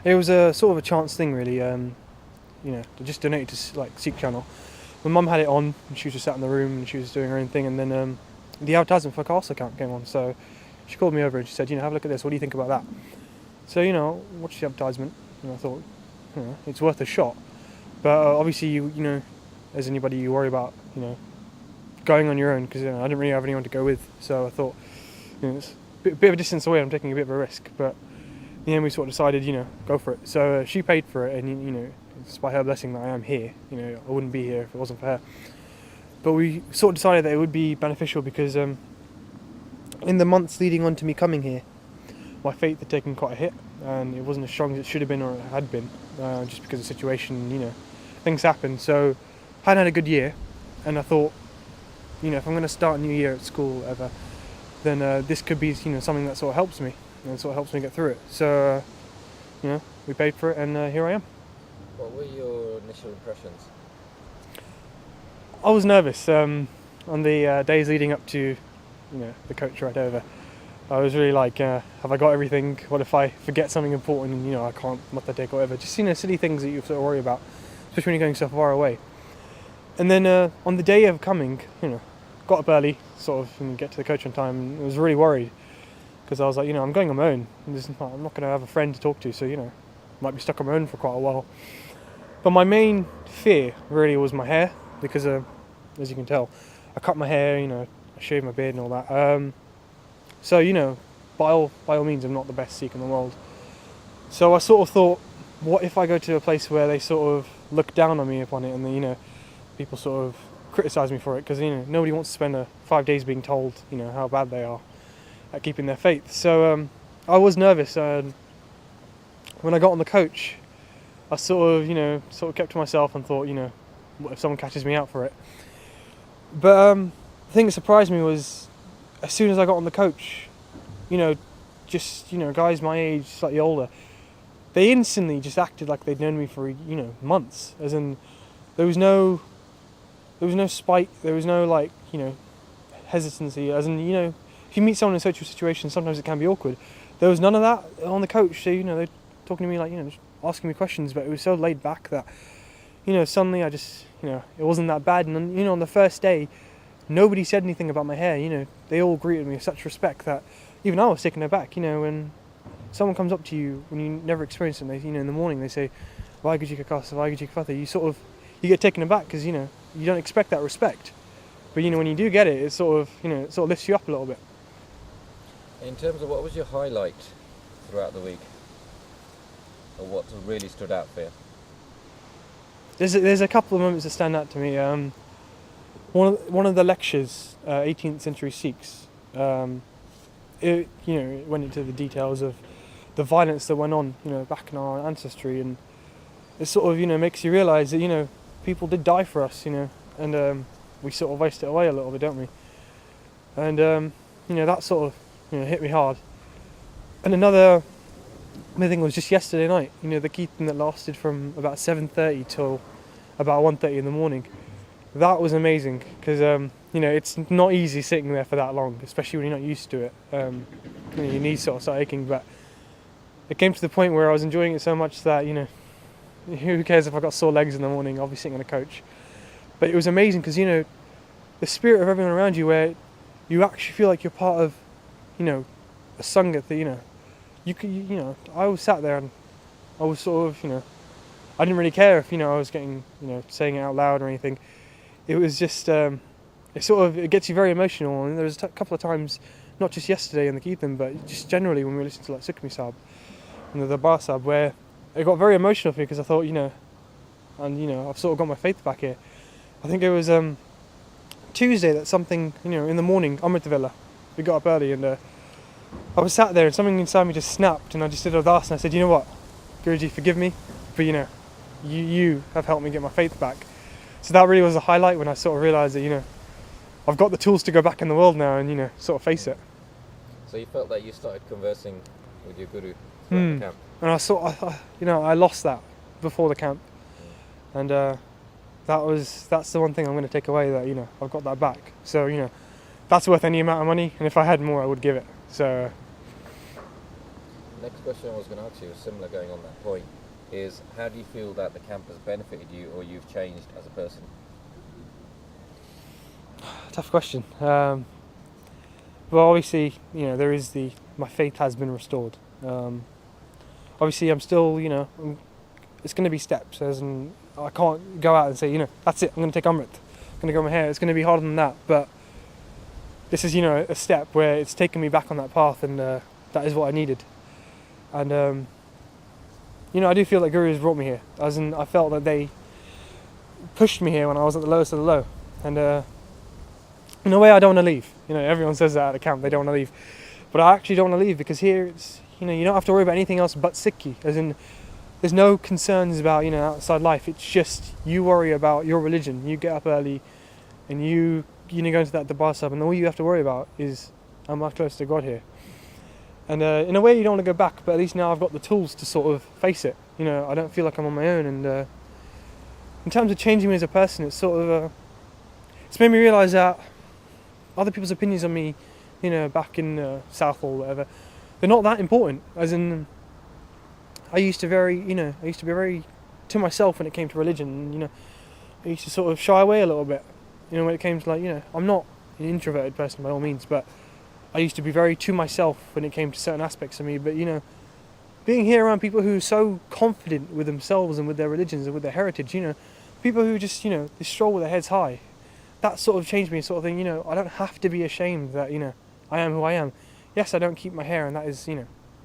It was a sort of a chance thing, really. I just donated to like Sikh channel. My mum had it on, and she was just sat in the room and she was doing her own thing. And then the advertisement for Khalsa account came on, so she called me over and she said, have a look at this. What do you think about that? So watched the advertisement, and I thought, it's worth a shot. But obviously, as anybody, you worry about going on your own because I didn't really have anyone to go with. So I thought, it's a bit of a distance away. I'm taking a bit of a risk, but in the end, we sort of decided, go for it. So she paid for it, and it's by her blessing that I am here. I wouldn't be here if it wasn't for her. But we sort of decided that it would be beneficial because in the months leading on to me coming here, my faith had taken quite a hit, and it wasn't as strong as it should have been or it had been, just because of the situation. Things happen. So I hadn't had a good year, and I thought, if I'm going to start a new year at school, ever, then this could be, something that sort of helps me, and sort of helps me get through it. So, we paid for it, and here I am. What were your initial impressions? I was nervous on the days leading up to, the coach ride over. I was really like, have I got everything? What if I forget something important and, I can't take or whatever? Just, silly things that you sort of worry about, especially when you're going so far away. And then on the day of coming, got up early, sort of, and get to the coach on time, and I was really worried because I was like, I'm going on my own. I'm not going to have a friend to talk to, so, might be stuck on my own for quite a while. But my main fear really was my hair because, as you can tell, I cut my hair, I shaved my beard and all that. So, by all means, I'm not the best Sikh in the world. So I sort of thought, what if I go to a place where they sort of look down on me upon it, and then, people sort of criticise me for it, because nobody wants to spend 5 days being told how bad they are at keeping their faith. So I was nervous. When I got on the coach, I sort of kept to myself and thought, what if someone catches me out for it? But the thing that surprised me was, as soon as I got on the coach, guys my age, slightly older, they instantly just acted like they'd known me for months. As in, there was no spite, there was no hesitancy. As in, if you meet someone in such a situation, sometimes it can be awkward. There was none of that on the coach. So they're talking to me just asking me questions, but it was so laid back that suddenly I just it wasn't that bad. And on the first day, nobody said anything about my hair. They all greeted me with such respect that even I was taken aback. When someone comes up to you when you never experienced it, they, in the morning they say, "Waheguru Ji Ka Khalsa, Waheguru Ji Ka Fateh," you get taken aback because you don't expect that respect. But when you do get it, it sort of lifts you up a little bit. In terms of what was your highlight throughout the week, or what really stood out for you? There's a couple of moments that stand out to me. One of the lectures, 18th century Sikhs, it went into the details of the violence that went on, back in our ancestry, and it sort of makes you realise that people did die for us, and we sort of waste it away a little bit, don't we? And that sort of hit me hard. And another thing was just yesterday night, the Kirtan that lasted from about 7:30 till about 1:30 in the morning. That was amazing because it's not easy sitting there for that long, especially when you're not used to it. Your knees sort of start aching, but it came to the point where I was enjoying it so much that who cares if I got sore legs in the morning? I'll be sitting on a coach. But it was amazing because the spirit of everyone around you, where you actually feel like you're part of a sangat that I was sat there and I was sort of I didn't really care if I was getting saying it out loud or anything. It was just it gets you very emotional, and there was a couple of times, not just yesterday in the Kirtan, but just generally when we listened to like Sukhmi Sahib and the Bar Sahib, where it got very emotional for me because I thought I've sort of got my faith back here. I think it was Tuesday that something in the morning, Amrit Vela, we got up early, and I was sat there and something inside me just snapped, and I just did Ardas and I said, what, Guruji, forgive me, but you have helped me get my faith back. So that really was a highlight when I sort of realised that I've got the tools to go back in the world now and sort of face it. So you felt that you started conversing with your guru throughout the camp? And I lost that before the camp, and that's the one thing I'm going to take away, that I've got that back. So that's worth any amount of money, and if I had more I would give it. So Next question I was going to ask you, similar going on that point, is how do you feel that the camp has benefited you or you've changed as a person? Tough question. Well, obviously, there is my faith has been restored. Obviously, I'm still, it's going to be steps, as in I can't go out and say, that's it, I'm going to take Umrit, I'm going to grow my hair. It's going to be harder than that, but this is, a step where it's taken me back on that path, and that is what I needed. And, I do feel that Guru has brought me here, as in I felt that they pushed me here when I was at the lowest of the low. And in a way, I don't want to leave. Everyone says that at the camp, they don't want to leave. But I actually don't want to leave, because here it's, you don't have to worry about anything else but Sikhi. As in, there's no concerns about, outside life. It's just you worry about your religion. You get up early and you go into that Darbar Sahib, and all you have to worry about is I'm much closer to God here. And in a way, you don't want to go back, but at least now I've got the tools to sort of face it. I don't feel like I'm on my own. And in terms of changing me as a person, it's sort of it's made me realise that other people's opinions on me, back in Southall or whatever, they're not that important. As in, I used to be very to myself when it came to religion. I used to sort of shy away a little bit. When it came to I'm not an introverted person by all means, but I used to be very to myself when it came to certain aspects of me. But being here around people who are so confident with themselves and with their religions and with their heritage, people who just they stroll with their heads high, that sort of changed me. Sort of thing, I don't have to be ashamed that I am who I am. Yes, I don't keep my hair, and that is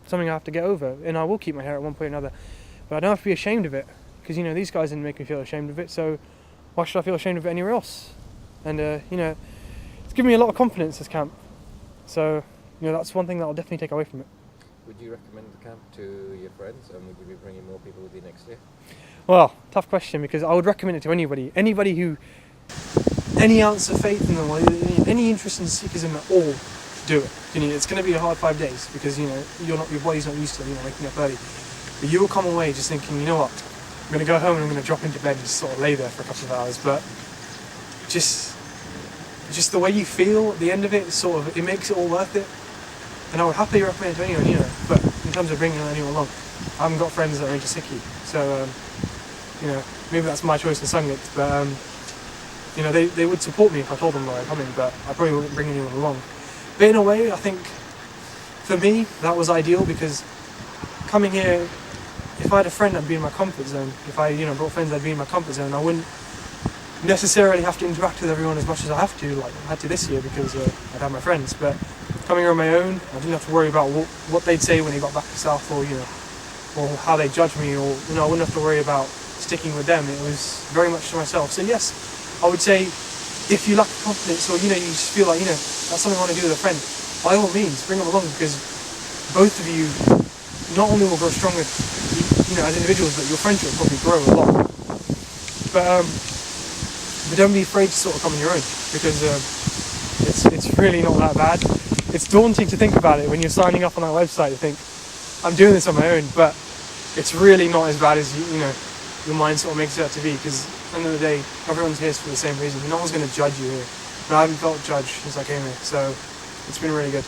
something I have to get over, and I will keep my hair at one point or another. But I don't have to be ashamed of it, because these guys didn't make me feel ashamed of it. So why should I feel ashamed of it anywhere else? And it's given me a lot of confidence, this camp. So that's one thing that I'll definitely take away from it. Would you recommend the camp to your friends, and would you be bringing more people with you next year? Well, tough question, because I would recommend it to anybody who any ounce of faith in them, any interest in Sikhism at all. Do it. It's going to be a hard 5 days, because your body's not used to waking up early. But you will come away just thinking, I'm going to go home and I'm going to drop into bed and just sort of lay there for a couple of hours. But just the way you feel at the end of it, it makes it all worth it. And I would happily recommend it to anyone, But in terms of bringing anyone along, I haven't got friends that are into Sikhi, so maybe that's my choice in Sangit. But they would support me if I told them where I'm coming, but I probably wouldn't bring anyone along. But in a way, I think for me that was ideal, because coming here, if I had a friend that'd be in my comfort zone, if I brought friends that'd be in my comfort zone, I wouldn't necessarily have to interact with everyone as much as I have to, like I had to this year, because I'd have my friends. But coming here on my own, I didn't have to worry about what they'd say when they got back to South, or or how they judge me, or I wouldn't have to worry about sticking with them. It was very much to myself. So yes, I would say, if you lack confidence, or you just feel like that's something I want to do with a friend, by all means bring them along, because both of you not only will grow stronger as individuals, but your friendship will probably grow a lot. But don't be afraid to sort of come on your own, because it's really not that bad. It's daunting to think about it when you're signing up on that website. You think, I'm doing this on my own, but it's really not as bad as your mind sort of makes it out to be, because at the end of the day, everyone's here for the same reason. No one's going to judge you here. But I haven't felt judged since I came here, so it's been really good.